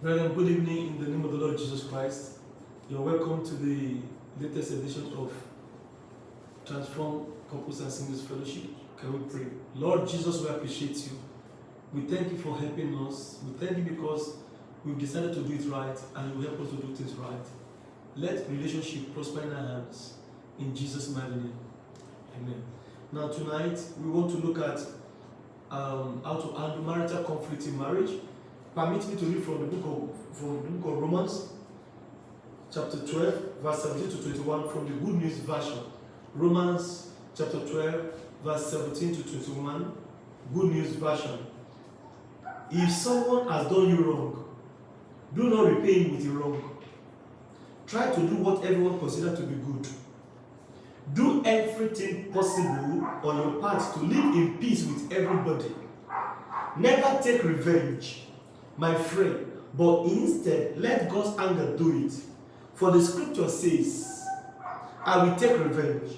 Brethren, good evening in the name of the Lord Jesus Christ. You're welcome to the latest edition of Transform Couples and Singles Fellowship. Can we pray? Lord Jesus, we appreciate you. We thank you for helping us. We thank you because we've decided to do it right and you help us to do things right. Let relationship prosper in our hands. In Jesus' mighty name. Amen. Now tonight, we want to look at how to handle marital conflict in marriage. Permit me to read from the book of Romans, chapter 12, verse 17 to 21, from the Good News Version. Romans chapter 12, verse 17 to 21, Good News Version. If someone has done you wrong, do not repay him with a wrong. Try to do what everyone considers to be good. Do everything possible on your part to live in peace with everybody. Never take revenge, my friend, but instead let God's anger do it. For the scripture says, I will take revenge.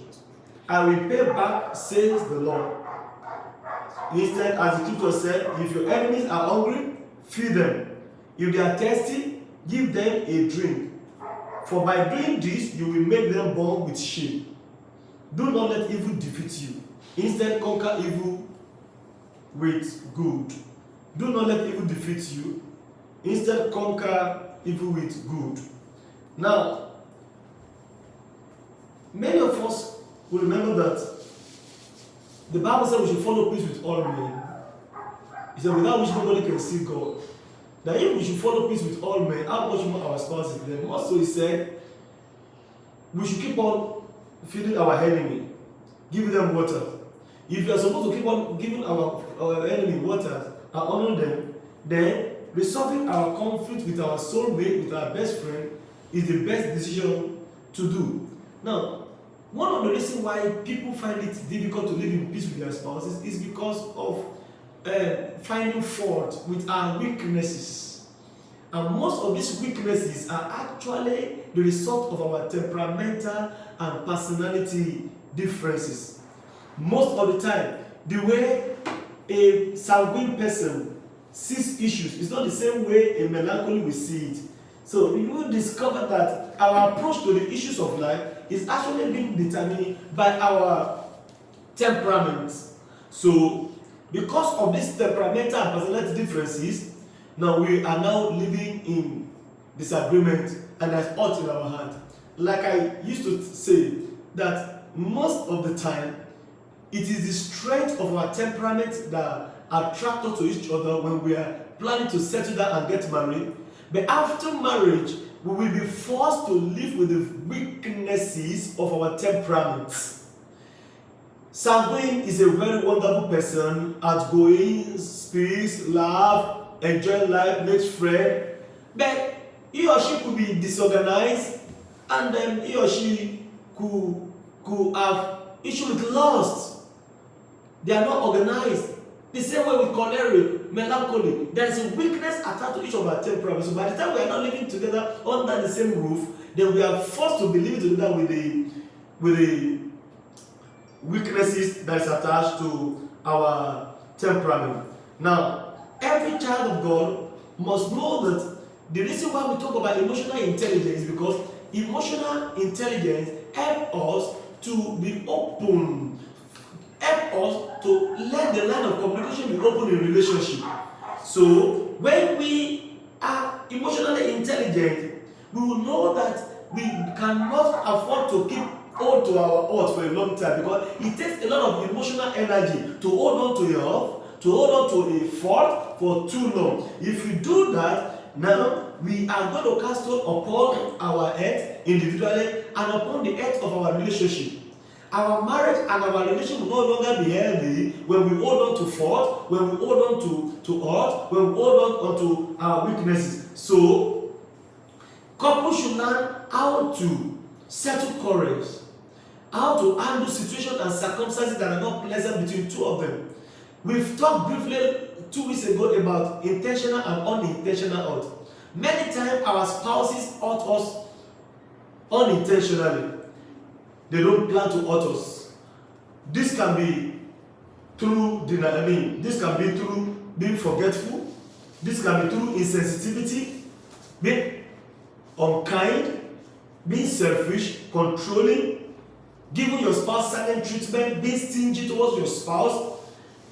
I will pay back, says the Lord. Instead, as the scripture said, if your enemies are hungry, feed them. If they are thirsty, give them a drink. For by doing this, you will make them born with shame. Do not let evil defeat you. Instead, conquer evil with good. Do not let evil defeat you. Instead, conquer evil with good. Now, many of us will remember that the Bible said we should follow peace with all men. It said, without which nobody can see God. That if we should follow peace with all men, how much more our spouses? Then also he said, we should keep on feeding our enemy, giving them water. If you are supposed to keep on giving our enemy water and honor them, then resolving our conflict with our soulmate, with our best friend, is the best decision to do. Now, one of the reasons why people find it difficult to live in peace with their spouses is because of finding fault with our weaknesses. And most of these weaknesses are actually the result of our temperamental and personality differences. Most of the time, the way a sanguine person sees issues is not the same way a melancholy will see it. So you will discover that our approach to the issues of life is actually being determined by our temperaments. So because of these temperamental and personality differences, now we are now living in disagreement and there's hurt in our heart. Like I used to say, that most of the time, it is the strength of our temperament that attract us to each other when we are planning to settle down and get married. But after marriage, we will be forced to live with the weaknesses of our temperaments. Sanguine is a very wonderful person, outgoing, speaks, laugh, enjoy life, makes friends. But he or she could be disorganized, and then he or she could have issue with lust. They are not organized. The same way with choleric, melancholy, there is a weakness attached to each of our temperaments. So by the time we are not living together under the same roof, then we are forced to be living together with the weaknesses that is attached to our temperament. Now, every child of God must know that the reason why we talk about emotional intelligence is because emotional intelligence helps us to be open, help us to let the line of communication be open in relationship. So when we are emotionally intelligent, we will know that we cannot afford to keep hold to our heart for a long time, because it takes a lot of emotional energy to hold on to your heart, to hold on to a fault for too long. If we do that, now we are going to cast stone upon our head individually and upon the head of our relationship. Our marriage and our relationship will no longer be healthy when we hold on to fault, when we hold on to hurt, when we hold on to our weaknesses. So, couples should learn how to settle quarrels, how to handle situations and circumstances that are not pleasant between two of them. We've talked briefly 2 weeks ago about intentional and unintentional hurt. Many times our spouses hurt us unintentionally. They don't plan to hurt us. This can be through this can be through being forgetful. This can be through insensitivity. being unkind, being selfish, controlling, giving your spouse silent treatment, being stingy towards your spouse,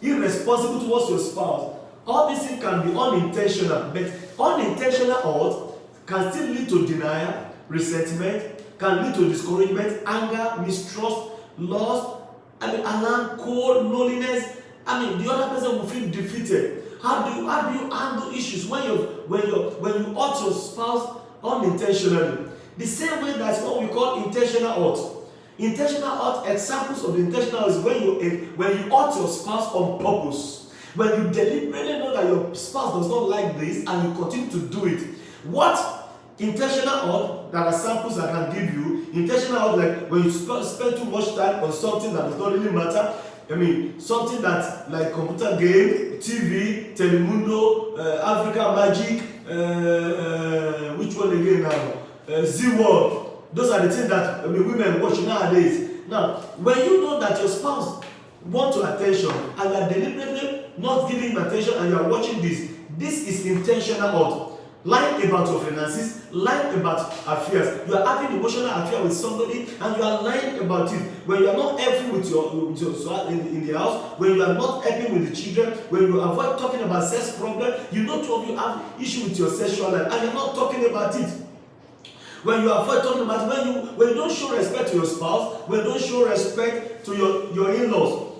irresponsible towards your spouse. All these things can be unintentional, but unintentional hurt can still lead to denial, resentment, can lead to discouragement, anger, mistrust, loss, alarm, cold, loneliness. The other person will feel defeated. How do you handle issues when you hurt your spouse unintentionally? The same way that's what we call intentional hurt. Intentional hurt, examples of the intentional is when you hurt your spouse on purpose. When you deliberately know that your spouse does not like this and you continue to do it. What intentional hurt, there are samples I can give you. Intentional hurt, like when you spend too much time on something that does not really matter. Something that like computer game, TV, Telemundo, Africa Magic, which one again now? Z-World. Those are the things that women watch nowadays. Now, when you know that your spouse wants your attention and you are deliberately not giving him attention and you are watching this is intentional hurt. Lying about your finances, lying about affairs. You are having emotional affair with somebody and you are lying about it. When you are not helping with your spouse in the house, when you are not helping with the children, when you avoid talking about sex problem, you know two of you have issue with your sexual life and you are not talking about it. When you avoid talking about it, when you don't show respect to your spouse, when you don't show respect to your in-laws,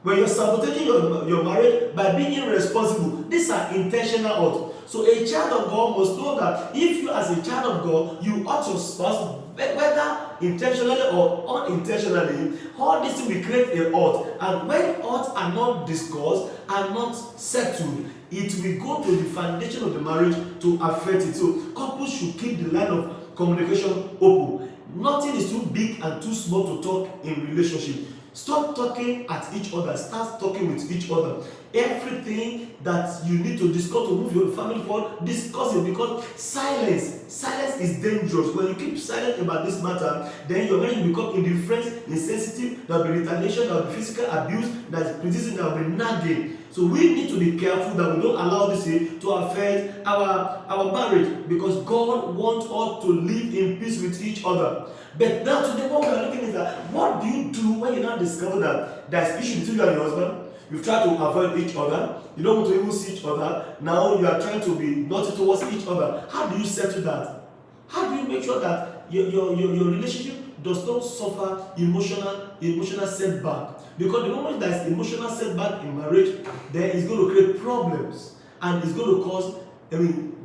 when you're sabotaging your marriage by being irresponsible, these are intentional hurt. So a child of God must know that if you as a child of God, you hurt your spouse, whether intentionally or unintentionally, all this will create a hurt. And when hurts are not discussed, are not settled, it will go to the foundation of the marriage to affect it. So couples should keep the line of communication open. Nothing is too big and too small to talk in relationship. Stop talking at each other. Start talking with each other. Everything that you need to discuss to move your family forward, discuss it, because silence is dangerous. When you keep silent about this matter, then your marriage will become indifferent, insensitive. There will be retaliation, there will be physical abuse, there is criticism, there will be nagging. So we need to be careful that we don't allow this to affect our marriage, because God wants us to live in peace with each other. But now today what we are looking at, what do you do when you now discover that there is issue between you and your husband? You've tried to avoid each other. You don't want to even see each other. Now you are trying to be naughty towards each other. How do you settle that? How do you make sure that your relationship does not suffer emotional setback? Because the moment there is emotional setback in marriage, then it's going to create problems and it's going to cause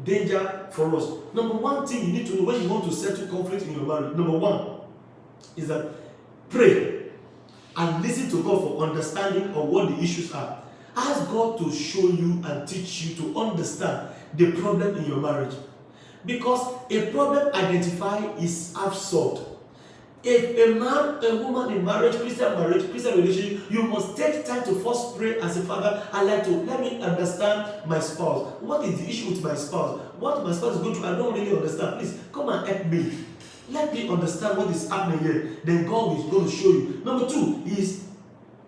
danger for us. Number one thing you need to know when you want to settle conflict in your marriage, number one is that pray and listen to God for understanding of what the issues are. Ask God to show you and teach you to understand the problem in your marriage. Because a problem identified is half solved. If a man, a woman in marriage, Christian relationship, you must take time to first pray as a father and let me understand my spouse. What is the issue with my spouse? What my spouse is going through, I don't really understand. Please come and help me. Let me understand what is happening here. Then God is going to show you. Number two is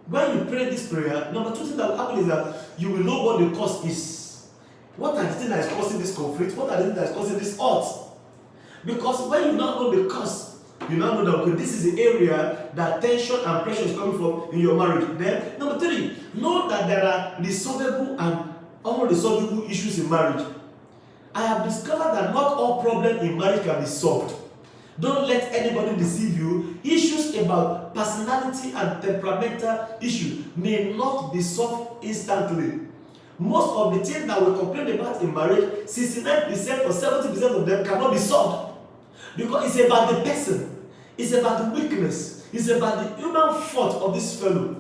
when you pray this prayer, number two thing that will happen is that you will know what the cause is. What are the things that is causing this conflict? What are the things that is causing this hurt? Because when you now know the cause, you now know that okay, this is the area that tension and pressure is coming from in your marriage. Then, number three, know that there are resolvable and unresolvable issues in marriage. I have discovered that not all problems in marriage can be solved. Don't let anybody deceive you. Issues about personality and temperamental issues may not be solved instantly. Most of the things that we complain about in marriage, 69% or 70% of them cannot be solved. Because it's about the person. It's about the weakness. It's about the human fault of this fellow.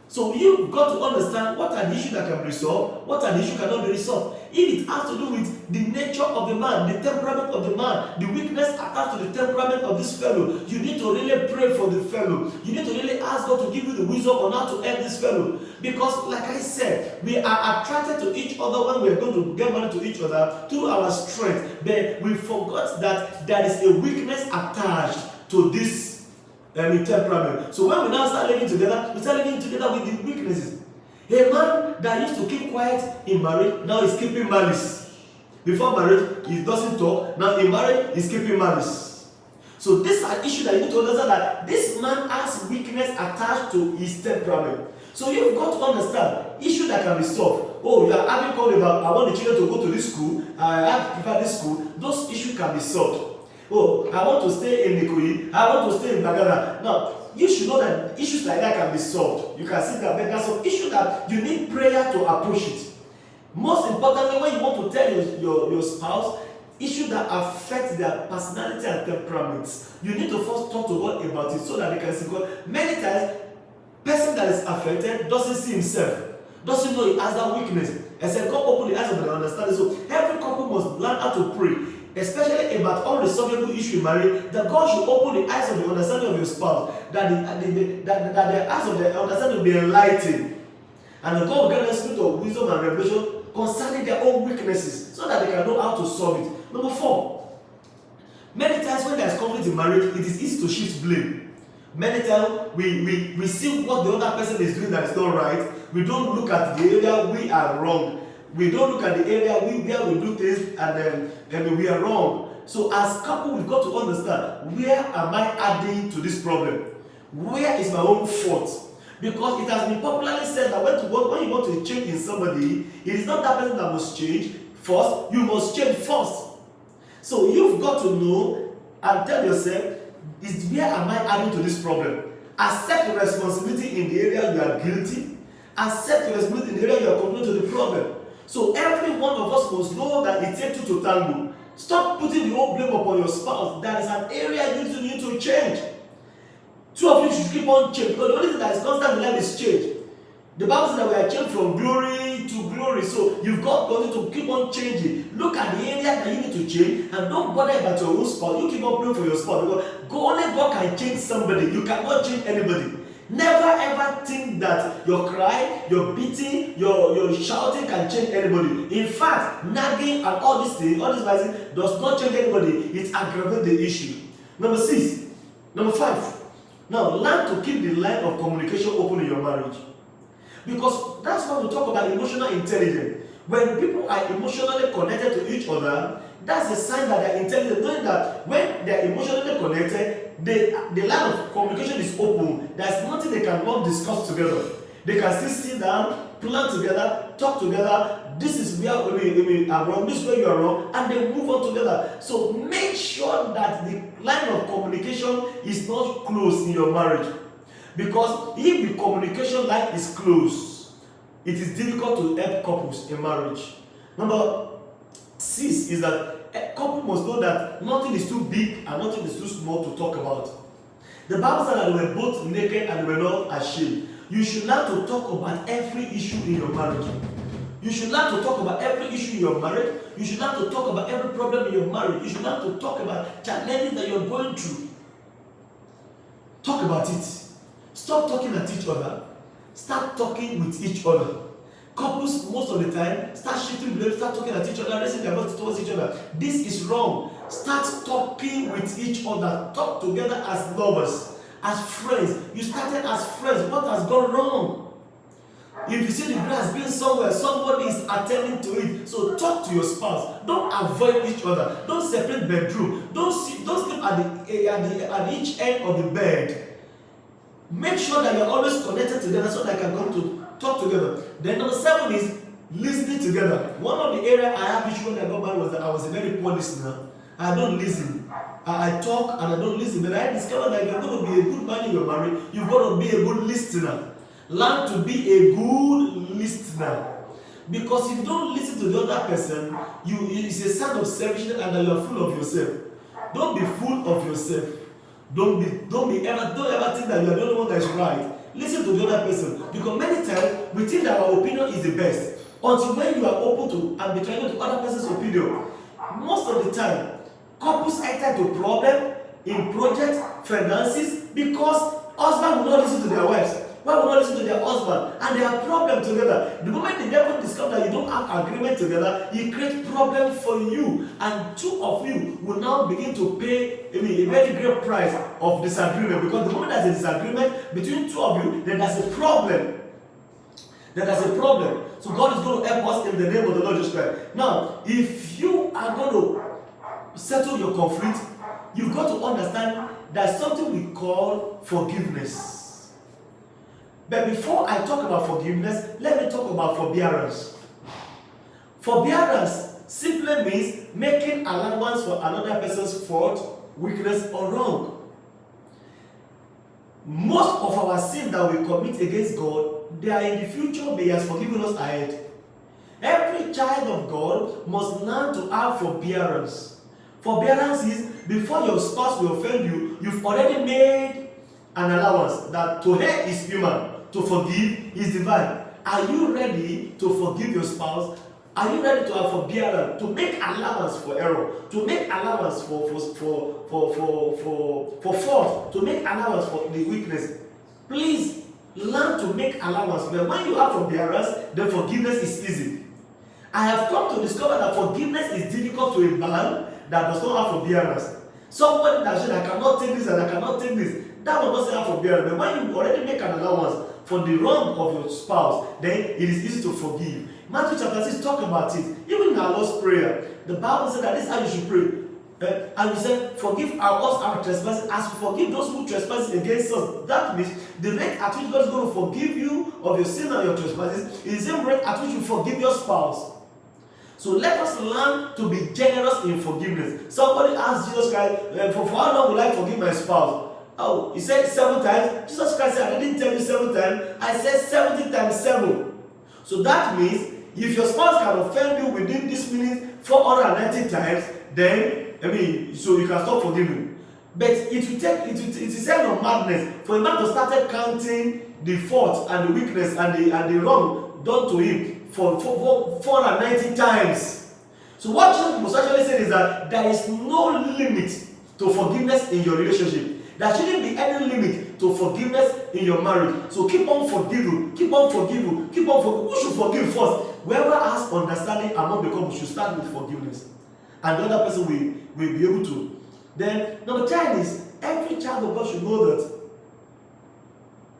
So you've got to understand what are the issues that can be resolved, what are the issues that cannot be resolved. If it has to do with the nature of the man, the temperament of the man, the weakness attached to the temperament of this fellow, you need to really pray for the fellow. You need to really ask God to give you the wisdom on how to help this fellow. Because like I said, we are attracted to each other when we are going to get married to each other through our strength. But we forgot that there is a weakness attached to this temperament. So when we now start living together, we start living together with the weaknesses. A man that used to keep quiet in marriage now is keeping malice. Before marriage, he doesn't talk. Now in marriage, he's keeping malice. So this is an issue that you need to understand, that this man has weakness attached to his temperament. So you've got to understand issue that can be solved. Oh, you are having called about, I want the children to go to this school, I prefer this school. Those issues can be solved. Oh, I want to stay in Nikoyi, I want to stay in Bagana. Now, you should know that issues like that can be solved. You can see that, but there's some issue that you need prayer to approach it. Most importantly, when you want to tell your spouse issues that affect their personality and temperaments, you need to first talk to God about it so that they can see God. Many times, person that is affected doesn't see himself, doesn't know he has that weakness. And said God open the eyes of their understanding. So every couple must learn how to pray, especially about unresolvable issue in marriage, that God should open the eyes of the understanding of your spouse, that the eyes of the understanding will be enlightened, and that God will get the spirit of wisdom and revelation concerning their own weaknesses, so that they can know how to solve it. Number 4, many times when there is conflict in marriage, it is easy to shift blame. Many times we see what the other person is doing that is not right. We don't look at the area we are wrong. We don't look at the area where we do things and we are wrong. So as couple, we've got to understand, where am I adding to this problem? Where is my own fault? Because it has been popularly said that when you want to change in somebody, it is not that person that must change first, you must change first. So you've got to know and tell yourself, where am I adding to this problem? Accept the responsibility in the area you are guilty. Accept the responsibility in the area you are contributing to the problem. So every one of us must know that it takes two to tango. Stop putting the whole blame upon your spouse. That is an area you need to change. Two of you should keep on changing, because the only thing that is constant in life is change. The Bible says that we are changed from glory to glory. So you've got to keep on changing. Look at the area that you need to change, and don't bother about your own spouse. You keep on praying for your spouse, because only God can change somebody. You cannot change anybody. Never ever think that your cry, your beating, your shouting can change anybody. In fact, nagging and all these things, all this vices does not change anybody. It aggravates the issue. Number 5. Now, learn to keep the line of communication open in your marriage. Because that's why we talk about emotional intelligence. When people are emotionally connected to each other, that's a sign that they're intelligent. Knowing that when they're emotionally connected, the line of communication is open. There's nothing they cannot discuss together. They can still sit down, plan together, talk together. This is where I'm wrong, this is where you are wrong, and they move on together. So make sure that the line of communication is not closed in your marriage. Because if the communication line is closed, it is difficult to help couples in marriage. Number 6 is that a couple must know that nothing is too big and nothing is too small to talk about. The Bible said that they were both naked and they were not ashamed. You should learn to talk about every issue in your marriage. You should learn to talk about every issue in your marriage. You should learn to talk about every problem in your marriage. You should learn to talk about challenges that you're going through. Talk about it. Stop talking at each other. Start talking with each other. Couples, most of the time, start shifting blame, start talking at each other, raising their voice towards each other. This is wrong. Start talking with each other. Talk together as lovers, as friends. You started as friends. What has gone wrong? If you see the grass being somewhere, somebody is attending to it. So talk to your spouse. Don't avoid each other. Don't separate bedroom. Don't sleep at each end of the bed. Make sure that you're always connected together so that I can come to talk together. Then number 7 is listening together. One of the areas I have issue when I got married was that I was a very poor listener. I don't listen. I talk and I don't listen. But I discovered that if you're going to be a good man in your marriage, you've got to be a good listener. Learn to be a good listener. Because if you don't listen to the other person, it's a sign of selfishness and that you are full of yourself. Don't be full of yourself. Don't ever think that you are the only one that is right. Listen to the other person. Because many times we think that our opinion is the best. Until when you are open to and be trying to other person's opinion. Most of the time, couples enter to problem in projects, finances, because husband will not listen to their wives. Wife will not listen to their husband, and they have problem together. The moment the devil discovers that you don't have agreement together, he creates problem for you, and two of you will now begin to pay a very great price of disagreement. Because the moment there's a disagreement between two of you, then there's a problem. Then there's a problem. So God is going to help us in the name of the Lord Jesus Christ. Now, if you are going to settle your conflict, you've got to understand there's something we call forgiveness. But before I talk about forgiveness, let me talk about forbearance. Forbearance simply means making allowance for another person's fault, weakness, or wrong. Most of our sins that we commit against God, they are in the future, but He has forgiven us ahead. Every child of God must learn to have forbearance. Forbearance is before your spouse will offend you, you've already made an allowance that to err is human, to forgive is divine. Are you ready to forgive your spouse? Are you ready to have forbearance, to make allowance for error, to make allowance for fault, to make allowance for the weakness? Please learn to make allowance. But when you have forbearance, then forgiveness is easy. I have come to discover that forgiveness is difficult to a man that does not have forbearance. Somebody that said, I cannot take this and I cannot take this, that will not say have forbearance. But when you already make an allowance for the wrong of your spouse, then it is easy to forgive. Matthew chapter 6 talk about it. Even in our Lord's Prayer, the Bible said that this is how you should pray. And we said, forgive us our trespasses as we forgive those who trespass against us. That means the rate at which God is going to forgive you of your sin and your trespasses is the same rate at which you forgive your spouse. So let us learn to be generous in forgiveness. Somebody asked Jesus Christ, for how long will I forgive my spouse? Oh, he said 7 times. Jesus Christ said, I didn't tell you 7 times. I said 70 times 7. So that means if your spouse can offend you within this minute 490 times, then so you can stop forgiving. But it is a sign of madness for a man to start counting the fault and the weakness and the wrong done to him for 490 times. So what Jesus was actually saying is that there is no limit to forgiveness in your relationship. There shouldn't be any limit to forgiveness in your marriage. So keep on forgiving, keep on forgiving, keep on forgiving. Who should forgive first? Whoever has understanding among the couple should start with forgiveness. And the other person will be able to. Then, number 10 is, every child of God should know that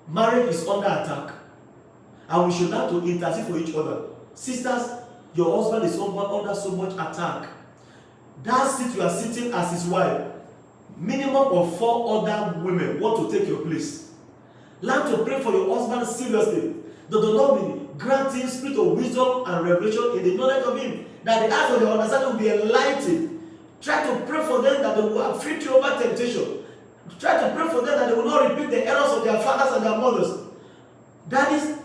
marriage is under attack. And we should learn to intercede for each other. Sisters, your husband is under so much attack. That seat you are sitting as his wife, minimum of 4 other women want to take your place. Learn to pray for your husband seriously. That the Lord will grant him spirit of wisdom and revelation in the knowledge of him. That the eyes of their understanding will be enlightened. Try to pray for them that they will have victory over temptation. Try to pray for them that they will not repeat the errors of their fathers and their mothers. Daddies,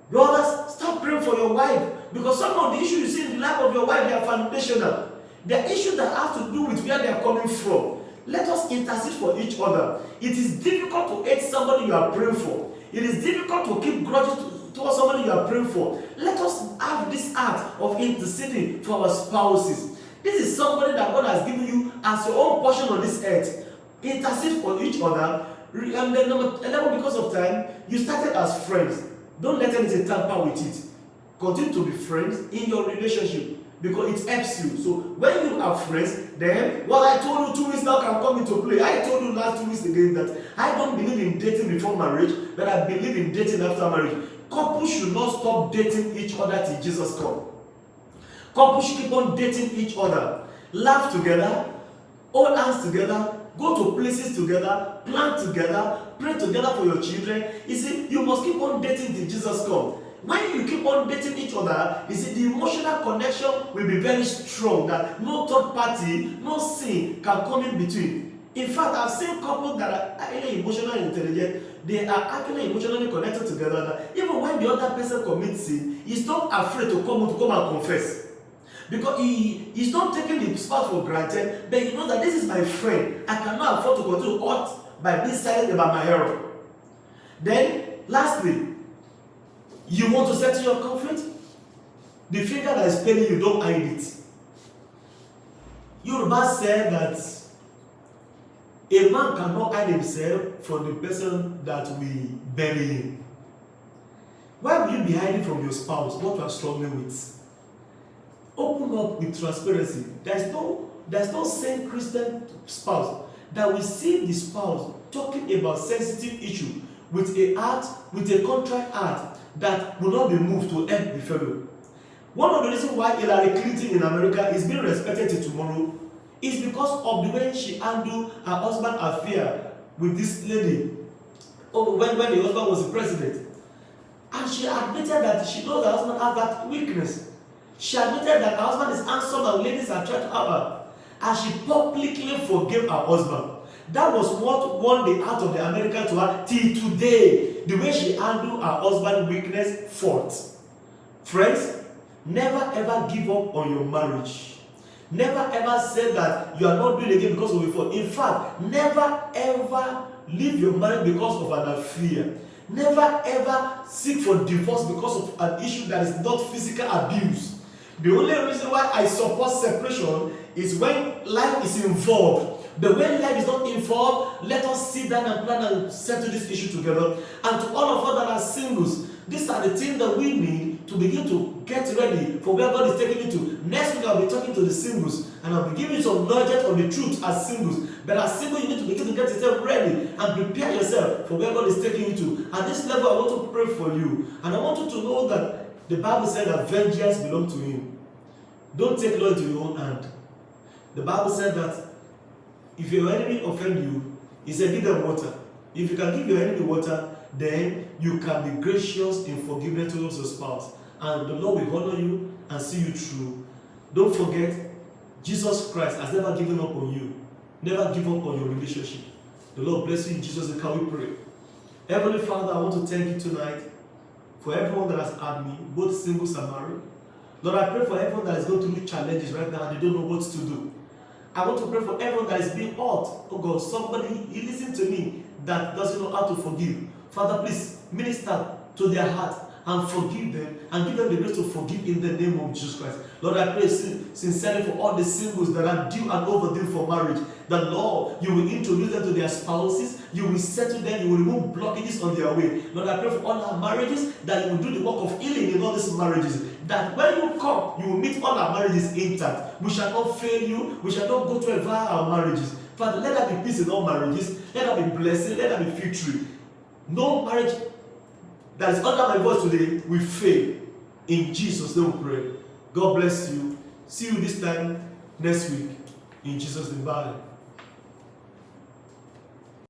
brothers, stop praying for your wife. Because some of the issues you see in the life of your wife, they are foundational. They are issues that have to do with where they are coming from. Let us intercede for each other. It is difficult to hate somebody you are praying for. It is difficult to keep grudges towards somebody you are praying for. Let us have this art of interceding for our spouses. This is somebody that God has given you as your own portion on this earth. Intercede for each other. And then number 11, because of time, you started as friends. Don't let anything tamper with it. Continue to be friends in your relationship because it helps you. So when you are friends, then what I told you 2 weeks now can come into play. I told you last 2 weeks again that I don't believe in dating before marriage, but I believe in dating after marriage. Couples should not stop dating each other till Jesus comes. Couples should keep on dating each other. Laugh together, hold hands together, go to places together, plan together, pray together for your children. You see, you must keep on dating till Jesus comes. When you keep on dating each other, you see, the emotional connection will be very strong, that no third party, no sin can come in between. In fact, I've seen couples that are highly emotionally intelligent, they are actually emotionally connected together, that even when the other person commits sin, he's not afraid to come and confess. Because he's not taking the spouse for granted, but he knows that this is my friend. I cannot afford to continue to hurt by being silent about my error. Then, lastly, you want to settle your conflict? The finger that is paining you, don't hide it. Yoruba said that a man cannot hide himself from the person that will bury him. Why will you be hiding from your spouse what you are struggling with? Open up with transparency. There's no sane Christian spouse that will see the spouse talking about sensitive issue with a heart, with a contrite heart that will not be moved to help the fellow. One of the reasons why Hillary Clinton in America is being respected till tomorrow is because of the way she handled her husband's affair with this lady when the husband was the president. And she admitted that she knows her husband has that weakness. She admitted that her husband is handsome and ladies are trying to have her. And she publicly forgave her husband. That was what won the heart of the American to her till today. The way she handled her husband's weakness fought. Friends, never ever give up on your marriage. Never ever say that you are not doing it again because of a fault. In fact, never ever leave your marriage because of an affair. Never ever seek for divorce because of an issue that is not physical abuse. The only reason why I support separation is when life is involved. But when life is not involved, let us sit down and plan and settle this issue together. And to all of us that are singles, these are the things that we need to begin to get ready for where God is taking you to. Next week I'll be talking to the singles and I'll be giving you some knowledge on the truth as singles. But as singles, you need to begin to get yourself ready and prepare yourself for where God is taking you to. At this level, I want to pray for you. And I want you to know that the Bible said that vengeance belongs to Him. Don't take law into your own hand. The Bible said that if your enemy offend you, He said give them water. If you can give your enemy water, then you can be gracious in forgiveness towards your spouse. And the Lord will honor you and see you through. Don't forget, Jesus Christ has never given up on you. Never give up on your relationship. The Lord bless you in Jesus' name. Can we pray? Heavenly Father, I want to thank you tonight for everyone that has had me, both singles and married. Lord, I pray for everyone that is going through challenges right now and they don't know what to do. I want to pray for everyone that is being hurt. Oh God, somebody, you listen to me, that doesn't know how to forgive. Father, please minister to their heart and forgive them and give them the grace to forgive in the name of Jesus Christ. Lord, I pray sincerely for all the singles that are due and overdue for marriage, that Lord, you will introduce them to their spouses, you will settle them, you will remove blockages on their way. Lord, I pray for all our marriages, that you will do the work of healing in all these marriages, that when you come, you will meet all our marriages intact. We shall not fail you, we shall not go to via our marriages. Father, let there be peace in all marriages, let there be blessing, let there be victory. No marriage that is under my voice today will fail. In Jesus' name we pray. God bless you. See you this time next week. In Jesus' name. Bye.